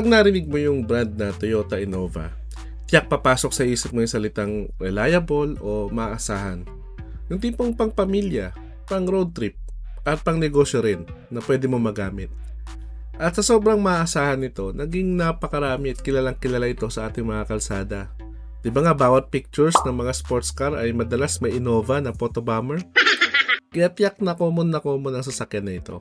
Kapag narinig mo yung brand na Toyota Innova, tiyak papasok sa isip mo yung salitang reliable o maasahan. Yung tipong pang pamilya, pang road trip, at pang negosyo rin na pwede mo magamit. At sa sobrang maasahan nito, naging napakarami at kilalang kilala ito sa ating mga kalsada. Diba nga bawat pictures ng mga sports car ay madalas may Innova na photo bomber? Kaya tiyak na common ang sasakyan na ito.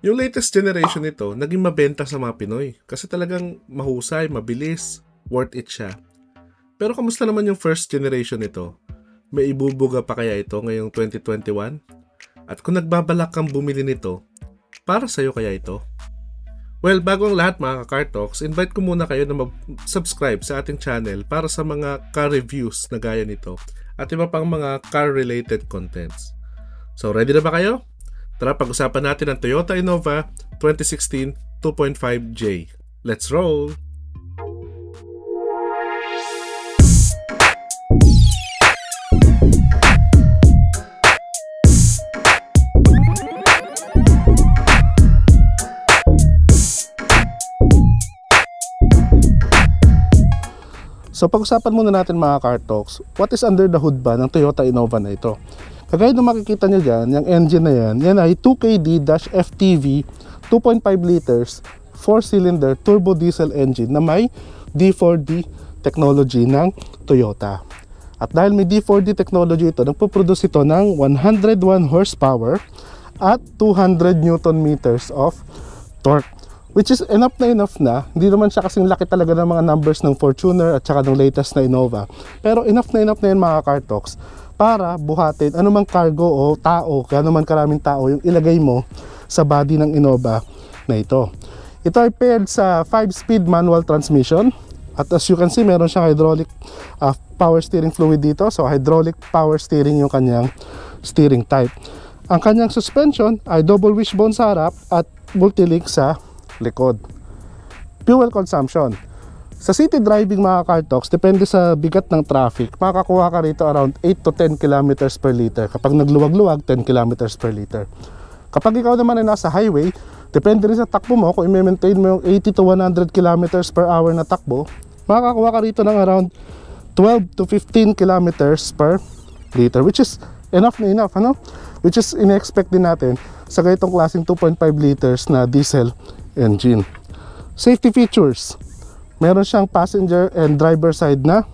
Yung latest generation nito, naging mabenta sa mga Pinoy kasi talagang mahusay, mabilis, worth it siya. Pero kamusta naman yung first generation nito? May ibubuga pa kaya ito ngayong 2021? At kung nagbabalak kang bumili nito, para sa'yo kaya ito? Well, bago ang lahat mga ka-Car Talks, invite ko muna kayo na mag-subscribe sa ating channel para sa mga car reviews na gaya nito at iba pang mga car-related contents. So, ready na ba kayo? Tara, pag-usapan natin ang Toyota Innova 2016 2.5J. Let's roll! So pag-usapan muna natin mga Car Talks, what is under the hood ba ng Toyota Innova na ito? Kagaya nung makikita nyo dyan, yung engine na yan ay 2KD-FTV 2.5 liters 4-cylinder turbo diesel engine na may D4D technology ng Toyota. At dahil may D4D technology ito, nagpo-produce ito ng 101 horsepower at 200 Newton meters of torque. Which is enough na, hindi naman siya kasing laki talaga ng mga numbers ng Fortuner at saka ng latest na Innova. Pero enough na yan mga Car Talks para buhatin anumang cargo o tao, kaya naman karaming tao yung ilagay mo sa body ng Innova na ito. Ito ay paired sa 5-speed manual transmission at as you can see meron siyang hydraulic power steering fluid dito. So hydraulic power steering yung kanyang steering type. Ang kanyang suspension ay double wishbone sa harap at multilink sa likod. Fuel consumption. Sa city driving mga Car Talks, depende sa bigat ng traffic, makakuha ka rito around 8 to 10 kilometers per liter. Kapag nagluwag-luwag, 10 kilometers per liter. Kapag ikaw naman ay nasa highway, depende rin sa takbo mo, kung i-maintain mo yung 80 to 100 kilometers per hour na takbo, makakuha ka rito ng around 12 to 15 kilometers per liter, which is enough, ano? Which is in-expect din natin sa ganitong klaseng 2.5 liters na diesel engine. Safety features. Meron siyang passenger and driver side na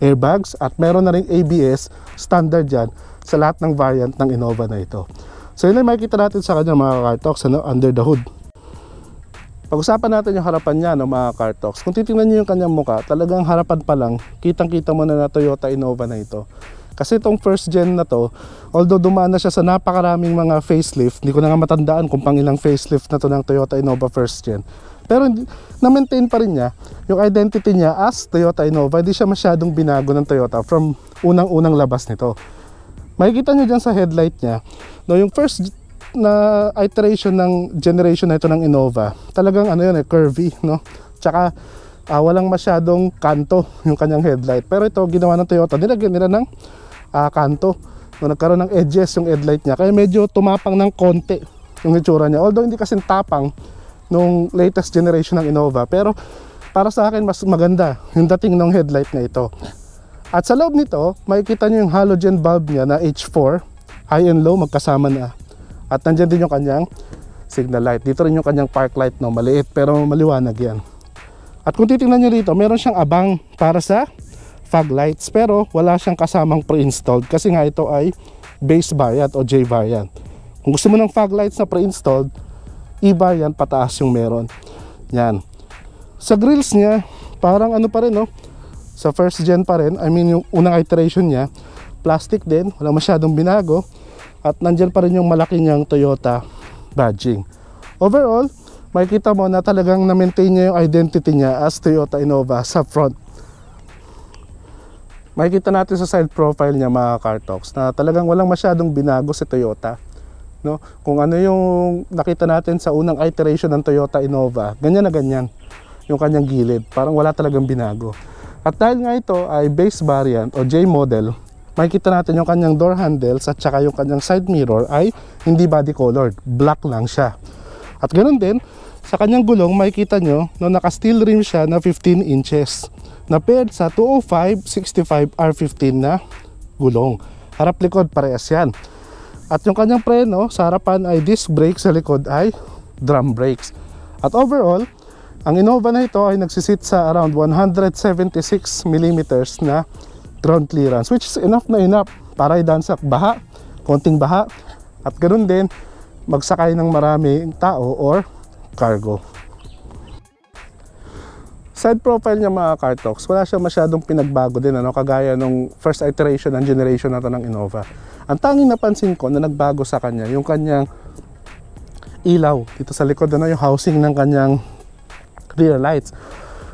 airbags at meron na ring ABS standard yan sa lahat ng variant ng Innova na ito. So yun ay makikita natin sa kanya mga Car Talks, under the hood. Pag-usapan natin yung harapan niya mga Car Talks. Kung titingnan niyo yung kanyang mukha, talagang harapan pa lang, kitang-kita mo na Toyota Innova na ito. Kasi itong first gen na to, although dumaan na siya sa napakaraming mga facelift, hindi ko na nga matandaan kung pang ilang facelift na to ng Toyota Innova first gen. Pero na-maintain pa rin niya yung identity niya as Toyota Innova. Hindi siya masyadong binago ng Toyota from unang-unang labas nito. Makikita nyo dyan sa headlight niya, no, yung first na iteration ng generation na ito ng Innova, talagang curvy, no? Tsaka walang masyadong kanto yung kanyang headlight. Pero ito ginawa ng Toyota, nilagyan nila ng kanto. No, nagkaroon ng edges yung headlight niya, kaya medyo tumapang ng konti yung itsura niya. Although hindi kasing tapang nung latest generation ng Innova, pero para sa akin mas maganda yung dating ng headlight na ito. At sa loob nito, makikita nyo yung halogen bulb niya na H4, high and low magkasama na. At nandyan din yung kanyang signal light. Dito rin yung kanyang park light, no, maliit pero maliwanag yan. At kung titingnan nyo dito, meron siyang abang para sa fog lights, pero wala siyang kasamang pre-installed kasi nga ito ay base variant o J variant. Kung gusto mo ng fog lights na pre-installed, E-variant pataas yung meron. Yan. Sa grills niya, parang pa rin, no? Sa first gen pa rin, I mean yung unang iteration niya, plastic din, wala masyadong binago. At nandyan pa rin yung malaki niyang Toyota badging. Overall, makikita mo na talagang na-maintain niya yung identity niya as Toyota Innova sa front. Makikita natin sa side profile niya mga Car Talks na talagang walang masyadong binago si Toyota. No? Kung ano yung nakita natin sa unang iteration ng Toyota Innova, ganyan na ganyan yung kanyang gilid, parang wala talagang binago. At dahil nga ito ay base variant o J model, makikita natin yung kanyang door handles at saka yung kanyang side mirror ay hindi body colored, black lang siya. At ganoon din sa kanyang gulong, makikita nyo no, naka steel rim siya na 15 inches na paired sa 205/65 R15 na gulong. Harap likod parehas yan. At yung kanyang preno sa harapan ay disc brake, sa likod ay drum brakes. At overall, ang Innova na ito ay nagsisit sa around 176 mm na ground clearance, which is enough na enough para idaan sa baha, konting baha, at ganoon din magsakay ng maraming tao or cargo. Side profile niya mga car talks, wala siya masyadong pinagbago din, ano, kagaya nung first iteration ng generation na to ng Innova. Ang tanging napansin ko na nagbago sa kanya, yung kanyang ilaw dito sa likod, ano, yung housing ng kanyang rear lights.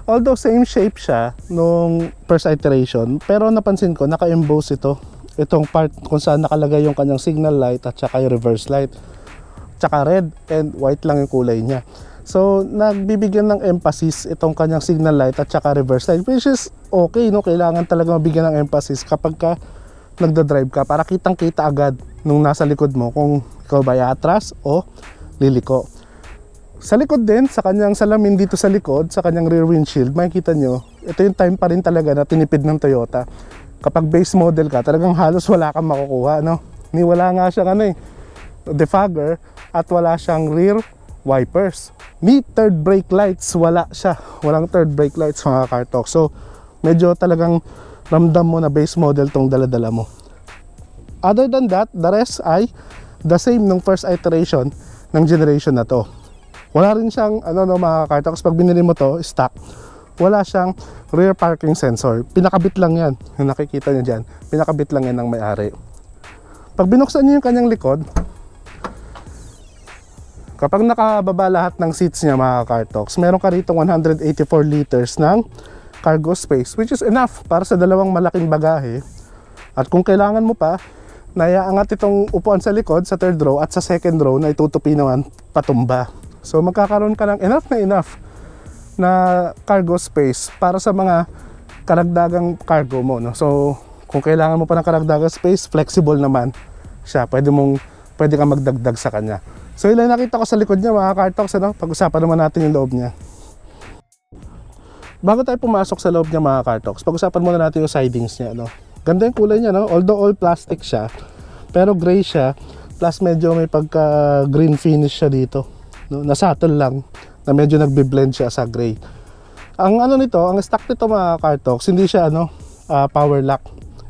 Although same shape siya nung first iteration, pero napansin ko naka-emboss itong part kung saan nakalagay yung kanyang signal light at saka yung reverse light, tsaka red and white lang yung kulay niya. So nagbibigyan ng emphasis itong kanyang signal light at saka reverse light, which is okay, no? Kailangan talaga mabigyan ng emphasis kapag ka nagda-drive ka para kitang kita agad nung nasa likod mo kung ikaw ba atras o liliko. Sa likod din, sa kanyang salamin dito sa likod, sa kanyang rear windshield, makikita nyo, ito yung time pa rin talaga na tinipid ng Toyota. Kapag base model ka, talagang halos wala kang makukuha, no? Wala nga siyang defogger at wala siyang rear wipers. Third brake lights, wala siya. Walang third brake lights mga car talk. So, medyo talagang ramdam mo na base model tong daladala mo. Other than that, the rest ay the same nung first iteration ng generation na to. Wala rin siyang mga car talks, pag binili mo to stock, wala siyang rear parking sensor. Pinakabit lang yan, yung nakikita nyo dyan, pinakabit lang yan ng may-ari. Pag binuksan nyo yung kanyang likod, kapag nakababa lahat ng seats niya mga car talks, meron ka rito 184 liters ng cargo space, which is enough para sa dalawang malaking bagahe. At kung kailangan mo pa, naiaangat itong upuan sa likod, sa third row, at sa second row na itutupi naman patumba. So magkakaroon ka ng enough na cargo space para sa mga karagdagang cargo mo, no? So kung kailangan mo pa ng karagdagang space, flexible naman siya. Pwede kang magdagdag sa kanya. So ilan nakita ko sa likod niya mga car talks, ano? Pag-usapan naman natin yung loob niya. Bago tayo pumasok sa loob niya mga car talks, pag-usapan muna natin yung sidings niya, no? Ganda yung kulay niya, no? Although all plastic siya, pero gray siya, plus medyo may pagka green finish siya dito, no? Na-subtle lang, na medyo nagbe-blend siya sa gray. Ang ang stock nito mga car talks, hindi siya power lock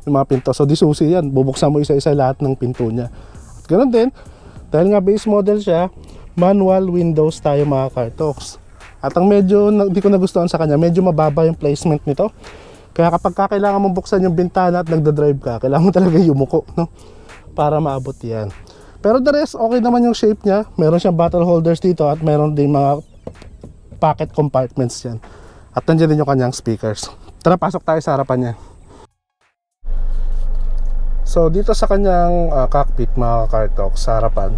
yung mga pinto. So disusi yan, bubuksan mo isa-isa lahat ng pinto niya. At ganoon din, dahil nga base model siya, manual windows tayo mga car talks. At ang medyo hindi ko nagustuhan sa kanya, medyo mababa yung placement nito. Kaya kapag kailangan mong buksan yung bintana at nagda-drive ka, kailangan mo talaga yumuko, no? Para maabot yan. Pero the rest, okay naman yung shape niya. Meron siyang bottle holders dito at meron din mga pocket compartments yan. At nandiyan din yung kanyang speakers. Tara, pasok tayo sa harapan niya. So dito sa kanyang cockpit mga car talks, sa harapan,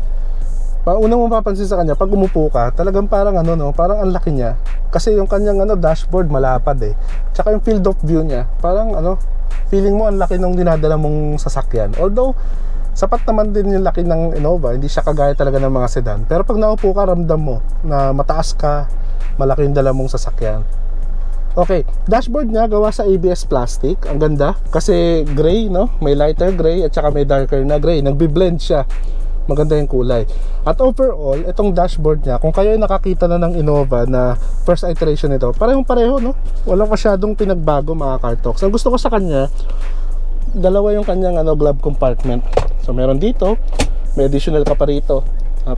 unang mapapansin sa kanya, pag umupo ka, talagang parang parang ang laki niya. Kasi yung kanyang dashboard malapad eh. Tsaka yung field of view niya, parang feeling mo ang laki ng dinadala mong sasakyan. Although sapat naman din yung laki ng Innova, hindi siya kagaya talaga ng mga sedan. Pero pag naupo ka, ramdam mo na mataas ka, malaki yung dala mong sasakyan. Okay, dashboard niya gawa sa ABS plastic. Ang ganda kasi gray, no? May lighter gray at saka may darker na gray. Nagbi-blend siya. Maganda yung kulay. At overall, itong dashboard niya, kung kayo ay nakakita na ng Innova na first iteration nito, parehong-pareho, no? Walang masyadong pinagbago mga car talks. Ang gusto ko sa kanya, dalawa yung kanyang glove compartment. So meron dito, may additional ka pa rito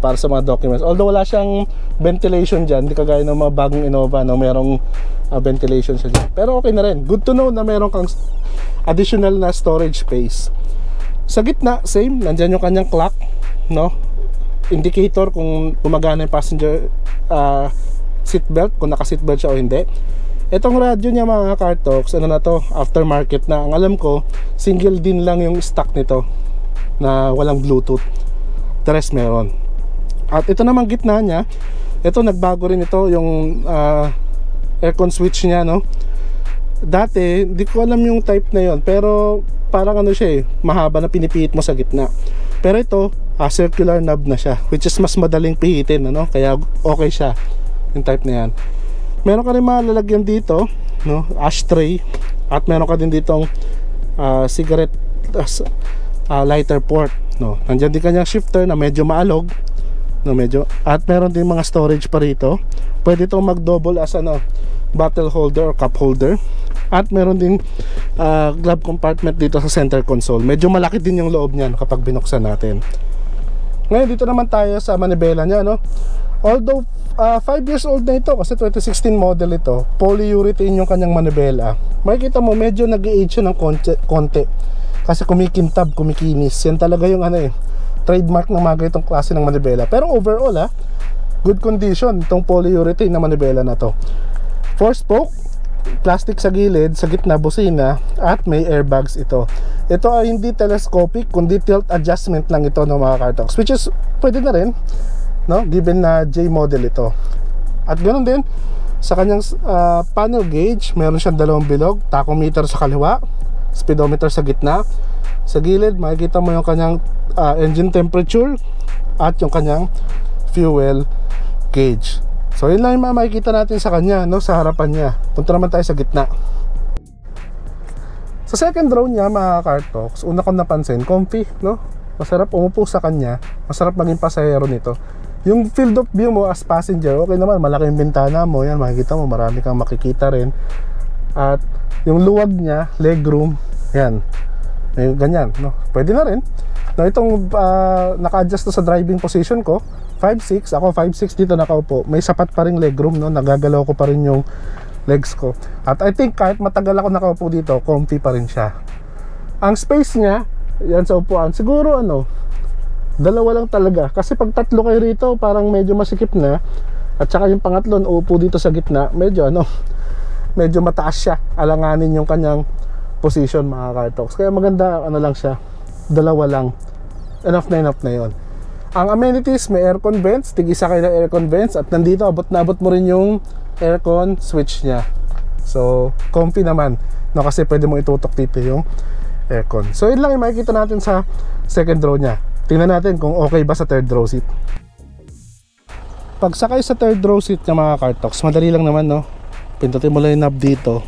para sa mga documents. Although wala siyang ventilation dyan, hindi kagaya ng mga bagong Innova, no? Merong ventilation siya dyan. Pero okay na rin. Good to know na meron kang additional na storage space. Sa gitna, same, nandyan yung kanyang clock, no? Indicator kung gumagana yung passenger seatbelt, kung naka-seatbelt siya o hindi. Itong radyo niya mga car talks, aftermarket na. Ang alam ko, single din lang yung stock nito na walang Bluetooth. The rest meron. At ito namang gitna niya, ito nagbago rin ito yung aircon switch niya, no? Dati, hindi ko alam yung type na yon, pero parang siya mahaba na pinipihit mo sa gitna. Pero ito, circular knob na siya, which is mas madaling pihitin, kaya okay siya. yung type na yan. Meron ka rin mga lalagyan dito, no, ashtray, at meron ka din ditong cigarette lighter port, no. Nandiyan din kanyang shifter na medyo maalog, no, medyo, at meron din mga storage pa rito. Pwede itong mag-double as bottle holder or cup holder. At meron din glove compartment dito sa center console. Medyo malaki din yung loob niyan kapag binuksan natin. Ngayon dito naman tayo sa manibela niya, no. Although 5 years old na ito, kasi 2016 model ito, polyurethane yung kanyang manibela. Makikita mo medyo nag-age siya ng konti kasi kumikintab, kumikinis. Yan talaga yung trademark ng mga itong klase ng manibela. Pero overall good condition itong polyurethane na manibela na to. 4-spoke, plastic sa gilid, sa gitna busina, at may airbags ito. Ito ay hindi telescopic kundi tilt adjustment lang ito ng mga car talks, which is pwede na rin, no, given na J model ito. At ganoon din sa kanyang panel gauge, meron siyang dalawang bilog, tachometer sa kaliwa, speedometer sa gitna. Sa gilid makikita mo yung kanyang engine temperature at yung kanyang fuel gauge. So yun lang yung makikita natin sa kanya, no, sa harapan niya. Punta naman tayo sa gitna. Sa second row niya mga car talks, una kong napansin, comfy, no? Masarap umupo sa kanya, masarap maging pasahero nito. Yung field of view mo as passenger, okay naman, malaki yung bintana mo, yan, makikita mo, marami kang makikita rin. At yung luwag niya, legroom, yan, ganyan, no? Pwede na rin. No, itong naka-adjust to sa driving position ko, 5'6", ako 5'6", dito nakaupo, may sapat pa ring legroom, no? Nagagalaw ko pa rin yung legs ko. At I think kahit matagal ako nakaupo dito, comfy pa rin siya. Ang space niya, yan sa upuan, siguro dalawa lang talaga. Kasi pag tatlo kayo rito, parang medyo masikip na. At saka yung pangatlo, upo dito sa gitna, medyo medyo mataas siya. Alanganin yung kanyang position mga car talks. Kaya maganda, lang siya, dalawa lang. Enough na yon. Ang amenities, may aircon vents, tig-isa kayo ng aircon vents. At nandito, abot na abot mo rin yung aircon switch niya. So comfy naman, no, kasi pwede mo itutok dito yung aircon. So yun lang yung makikita natin sa second row niya. Tingnan natin kung okay ba sa third row seat. Pag sakay sa third row seat ng mga car talks, madali lang naman, no. Pindutin mo lang yung knob dito,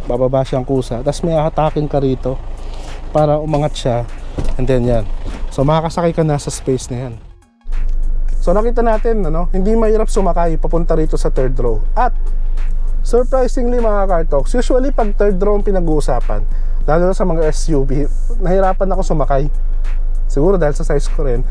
bababa siyang kusa, tapos may hatakin ka rito para umangat siya, and then yan, so makakasakay ka na sa space na yan. So nakita natin, hindi mahirap sumakay papunta rito sa third row. At surprisingly mga car talks, usually pag third row ang pinag-uusapan, lalo na sa mga SUV, nahirapan ako sumakay. Siguro dahil sa size ko rin.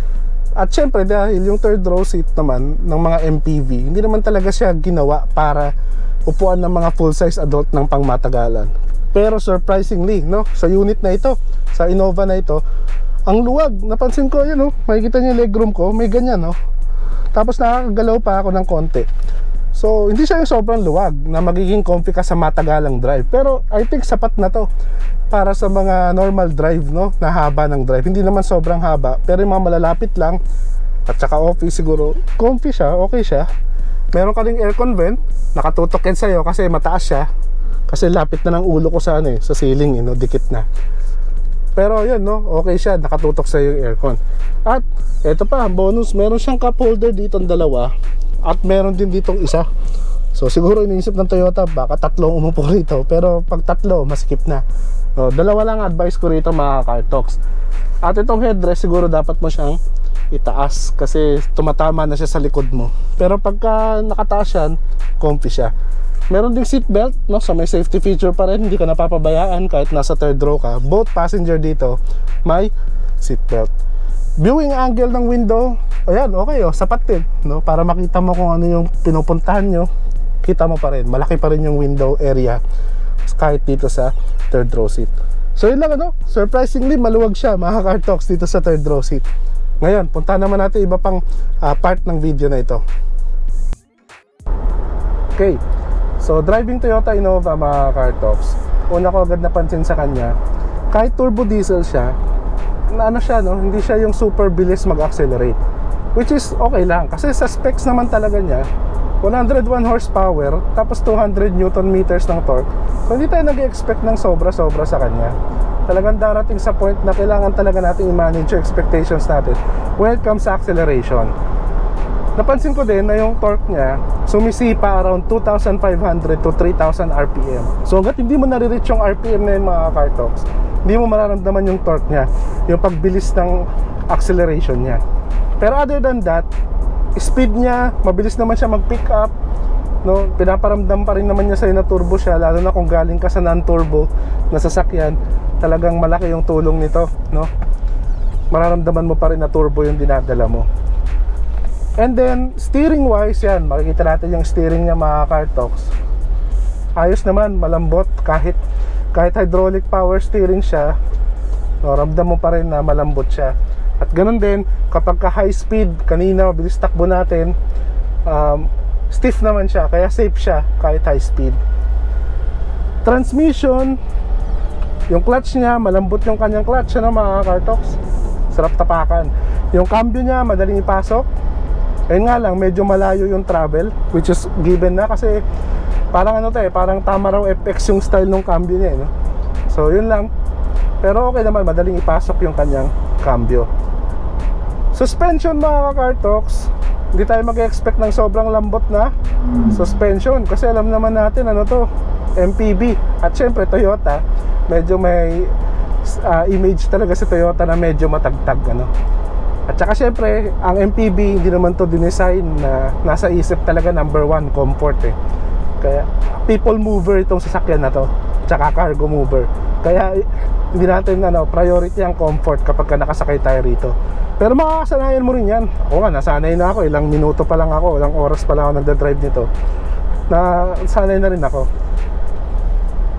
At syempre dahil yung third row seat naman ng mga MPV, hindi naman talaga siya ginawa para upuan ng mga full size adult ng pangmatagalan. Pero surprisingly, no, sa unit na ito, sa Innova na ito, ang luwag, napansin ko, makikita niyo yung legroom ko, may ganyan, no. Tapos nakakagalaw pa ako ng konti. So hindi siya yung sobrang luwag na magiging comfy ka sa matagalang drive. Pero I think sapat na to para sa mga normal drive, no, na haba ng drive. Hindi naman sobrang haba, pero yung mga malalapit lang at saka office, siguro comfy siya, okay siya. Meron ka ring aircon vent, nakatutok yan sa'yo kasi mataas siya. Kasi lapit na ng ulo ko sa sa ceiling, dikit na. Pero yun, no, okay siya, nakatutok sa yung aircon. At eto pa, bonus, meron siyang cup holder dito ng dalawa, at meron din ditong isa. So siguro iniisip ng Toyota, baka tatlong umupo rito, pero pag tatlo, maskip na. So, dalawa lang advice ko rito mga car talks. At itong headrest, siguro dapat mo siyang itaas kasi tumatama na siya sa likod mo. Pero pagka nakataas yan, comfy siya. Meron ding seat belt, no, so may safety feature pa rin, hindi ka napapabayaan kahit nasa third row ka. Both passenger dito may seat belt. Viewing angle ng window, ayan, okay, sapat din, no, para makita mo kung ano yung pinupuntahan nyo. Kita mo pa rin, malaki pa rin yung window area kahit dito sa third row seat. So yun lang, surprisingly maluwag siya mga car talks dito sa third row seat. Ngayon, punta naman natin iba pang part ng video na ito. Okay, so driving Toyota Innova mga car talks, una ko agad napansin sa kanya, kahit turbo diesel siya, hindi siya yung super bilis mag-accelerate, which is okay lang kasi sa specs naman talaga niya 101 horsepower tapos 200 newton meters ng torque. So hindi tayo nag-expect ng sobra-sobra sa kanya. Talagang darating sa point na kailangan talaga natin i-manage yung expectations natin when it comes sa acceleration. napansin ko din na yung torque niya sumisipa around 2,500 to 3,000 RPM. So hanggat hindi mo nare-reach yung RPM na yun mga car talks, hindi mo mararamdaman yung torque niya, yung pagbilis ng acceleration niya. Pero other than that, speed niya, mabilis naman siya mag-pick up, no? Pinaparamdam pa rin naman niya sa'yo na turbo siya, lalo na kung galing ka sa non-turbo na sasakyan. Talagang malaki yung tulong nito, no? Mararamdaman mo pa rin na turbo yung dinadala mo. And then, steering wise yan, makikita natin yung steering niya mga car talks. Ayos naman, malambot, kahit hydraulic power steering siya, no, ramdam mo pa rin na malambot siya. At ganun din, kapag ka high speed, kanina mabilis takbo natin, stiff naman siya, kaya safe siya kahit high speed. Transmission, yung clutch niya, malambot yung kanyang clutch, ano mga car talks, sarap tapakan. Yung cambio niya, madaling ipasok. Ayun nga lang, medyo malayo yung travel, which is given na kasi parang ano to parang tama raw FX yung style ng cambio niya, no? So yun lang. Pero okay naman, madaling ipasok yung kanyang cambio. Suspension mga car talks, hindi tayo mag-expect ng sobrang lambot na suspension kasi alam naman natin ano to, MPV. At syempre Toyota, medyo may image talaga si Toyota na medyo matagtag, ano. At saka syempre, ang MPV hindi naman to dinesign na nasa isip talaga number one, comfort Kaya people mover itong sasakyan na to, tsaka cargo mover. Kaya hindi natin priority ang comfort kapag nakasakay tayo rito. Pero makakasanayan mo rin yan. Ako nga, nasanay na ako, ilang minuto pa lang ako, ilang oras pa lang ako nagda-drive nito, nasanay na rin ako.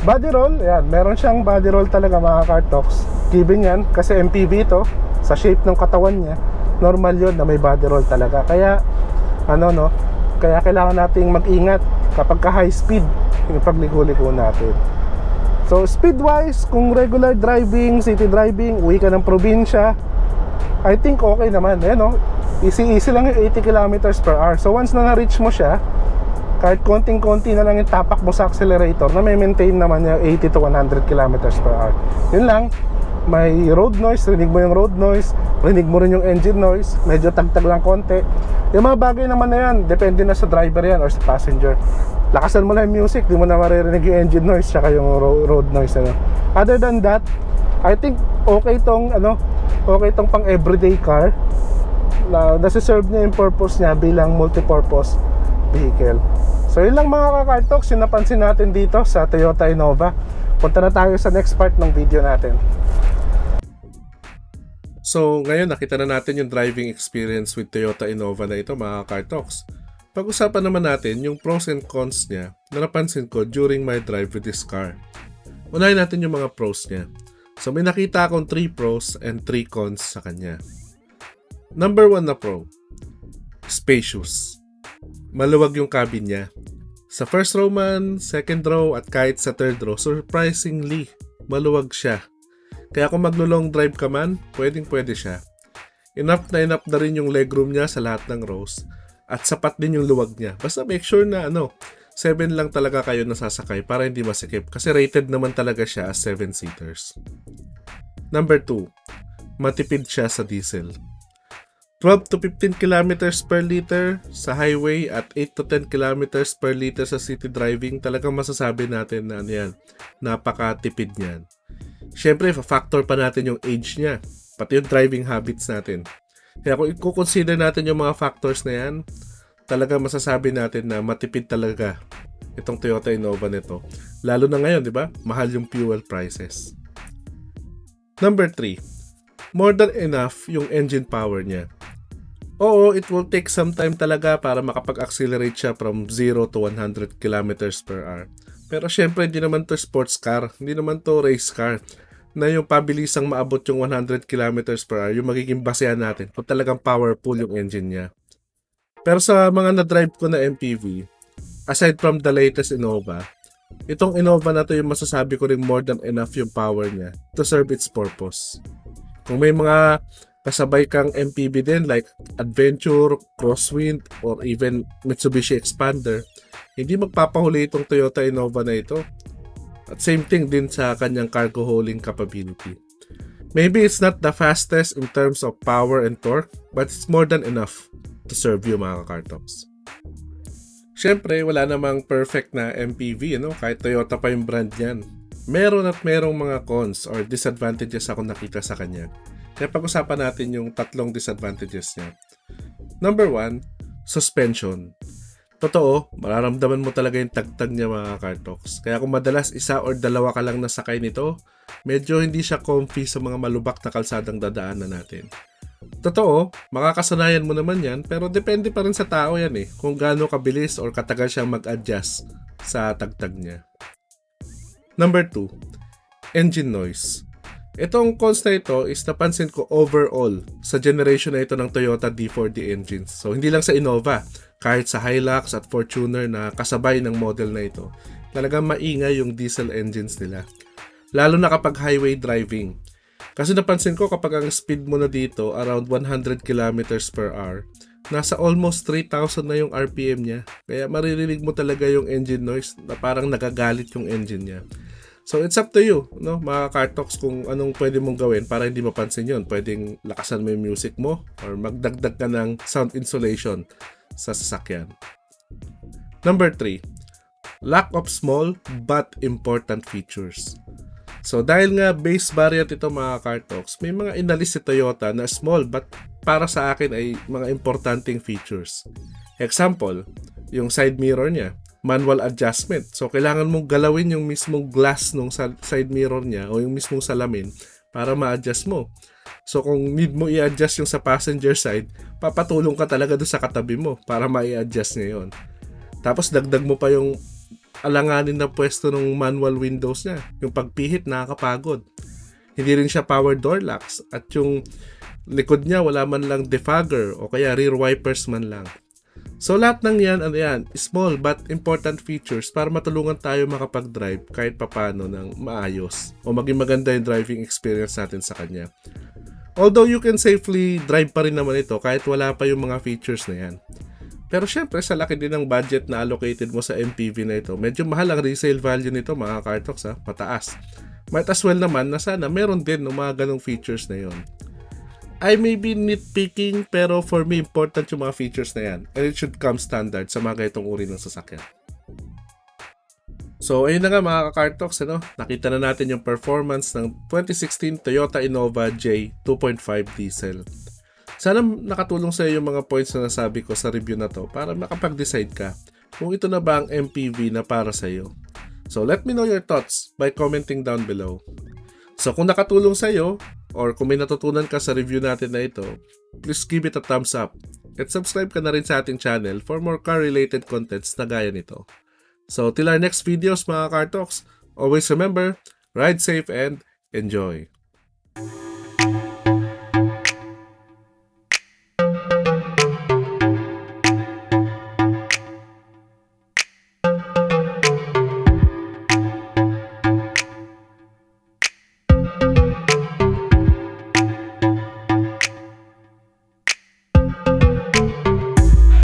Body roll, yan, meron siyang body roll talaga mga car talks. Given yan, kasi MPV ito, sa shape ng katawan niya, normal yun na may body roll talaga. Kaya kaya kailangan nating mag-ingat kapag ka high speed yung pagligo-ligo natin. So speed wise, kung regular driving, city driving, uwi ka ng probinsya, I think okay naman, easy lang yung 80 kilometers per hour. So once na na-reach mo siya, kahit konting-konti na lang yung tapak mo sa accelerator, na may maintain naman yung 80 to 100 kilometers per hour. Yun lang, may road noise, rinig mo yung road noise, rinig mo rin yung engine noise, medyo tagtag lang konti. Yung mga bagay naman na yan, depende na sa driver yan or sa passenger. Lakasan mo na yung music, di mo na maririnig yung engine noise tsaka yung road noise, Other than that, I think okay tong pang everyday car. Nasi-serve niya yung purpose niya bilang multi-purpose vehicle. So yun lang mga car talks, yung napansin natin dito sa Toyota Innova. Punta na tayo sa next part ng video natin. So ngayon nakita na natin yung driving experience with Toyota Innova na ito mga car talks. Pag-usapan naman natin yung pros and cons niya na napansin ko during my drive with this car. Unahin natin yung mga pros niya. So may nakita akong 3 pros and 3 cons sa kanya. Number 1 na pro, spacious. Maluwag yung cabin niya. Sa first row man, second row at kahit sa third row, surprisingly maluwag siya. Kaya kung maglo-long drive ka man, pwedeng-pwede siya. Enough na rin yung legroom niya sa lahat ng rows at sapat din yung luwag niya. Basta make sure na 7 lang talaga kayo nasasakay para hindi masikip kasi rated naman talaga siya as 7-seaters. Number 2, matipid siya sa diesel. 12 to 15 kilometers per liter sa highway at 8 to 10 kilometers per liter sa city driving, talagang masasabi natin na napakatipid niyan. Siyempre, factor pa natin yung age niya, pati yung driving habits natin. Kaya kung i-consider natin yung mga factors na yan, talaga masasabi natin na matipid talaga itong Toyota Innova nito. Lalo na ngayon, di ba? Mahal yung fuel prices. Number 3, more than enough yung engine power niya. Oo, it will take some time talaga para makapag-accelerate siya from 0 to 100 kilometers per hour. Pero syempre, hindi naman to sports car, hindi naman to race car, na yung pabilisang maabot yung 100 kilometers per hour, yung magiging basehan natin kung talagang powerful yung engine niya. Pero sa mga na-drive ko na MPV, aside from the latest Innova, itong Innova na to yung masasabi ko rin more than enough yung power niya to serve its purpose. Kung may mga kasabay kang MPV din like Adventure, Crosswind, or even Mitsubishi Expander, hindi magpapahuli itong Toyota Innova na ito. At same thing din sa kanyang cargo hauling capability. Maybe it's not the fastest in terms of power and torque, but it's more than enough to serve you mga ka-car talks. Siyempre, wala namang perfect na MPV, kahit Toyota pa yung brand niyan. Meron at merong mga cons or disadvantages ako nakita sa kanya. Kaya pag-usapan natin yung tatlong disadvantages niya. Number 1, suspension. Totoo, mararamdaman mo talaga yung tagtag niya mga car talks. Kaya kung madalas isa or dalawa ka lang nasakay nito, medyo hindi siya comfy sa mga malubak na kalsadang dadaanan natin. Totoo, makakasanayan mo naman yan, pero depende pa rin sa tao yan kung gaano kabilis or katagal siyang mag-adjust sa tagtag niya. Number 2, engine noise. Itong cons na ito is napansin ko overall sa generation na ito ng Toyota D4D engines. So hindi lang sa Innova, kahit sa Hilux at Fortuner na kasabay ng model na ito, talagang maingay yung diesel engines nila. Lalo na kapag highway driving. Kasi napansin ko kapag ang speed mo na dito around 100 kilometers per hour, nasa almost 3,000 na yung RPM niya. Kaya maririnig mo talaga yung engine noise na parang nagagalit yung engine niya. So it's up to you, mga car talks, kung anong pwede mong gawin para hindi mapansin yun. Pwedeng lakasan mo yung music mo or magdagdag ka ng sound insulation sa sasakyan. Number 3, lack of small but important features. So dahil nga base variant ito mga car talks, may mga inalis si Toyota na small but para sa akin ay mga importanteng features. Example, yung side mirror niya, manual adjustment. So kailangan mong galawin yung mismong glass ng side mirror niya o yung mismong salamin para ma-adjust mo. So kung need mo i-adjust yung sa passenger side, papatulong ka talaga doon sa katabi mo para ma-i-adjust niya yun. Tapos dagdag mo pa yung alanganin na pwesto ng manual windows niya. Yung pagpihit nakakapagod. Hindi rin siya power door locks at yung likod niya wala man lang defogger o kaya rear wipers man lang. So lahat ng yan, small but important features para matulungan tayo makapag-drive kahit papano ng maayos o maging maganda yung driving experience natin sa kanya. Although you can safely drive pa rin naman ito kahit wala pa yung mga features na yan. Pero syempre sa laki din ng budget na allocated mo sa MPV na ito, medyo mahal ang resale value nito mga car talks, pataas. Might as well naman na sana meron din ng mga ganong features na yon. I may be nitpicking pero for me important yung mga features na yan and it should come standard sa mga ganitong uri ng sasakyan. So ayun na nga mga car talks, nakita na natin yung performance ng 2016 Toyota Innova J 2.5 diesel. Sana nakatulong sa iyo yung mga points na nasabi ko sa review na to para makapag-decide ka kung ito na ba ang MPV na para sa iyo. So let me know your thoughts by commenting down below. So kung nakatulong sa iyo or kung may natutunan ka sa review natin na ito, please give it a thumbs up at subscribe ka na rin sa ating channel for more car-related contents na gaya nito. So till our next videos mga car talks, always remember, ride safe and enjoy!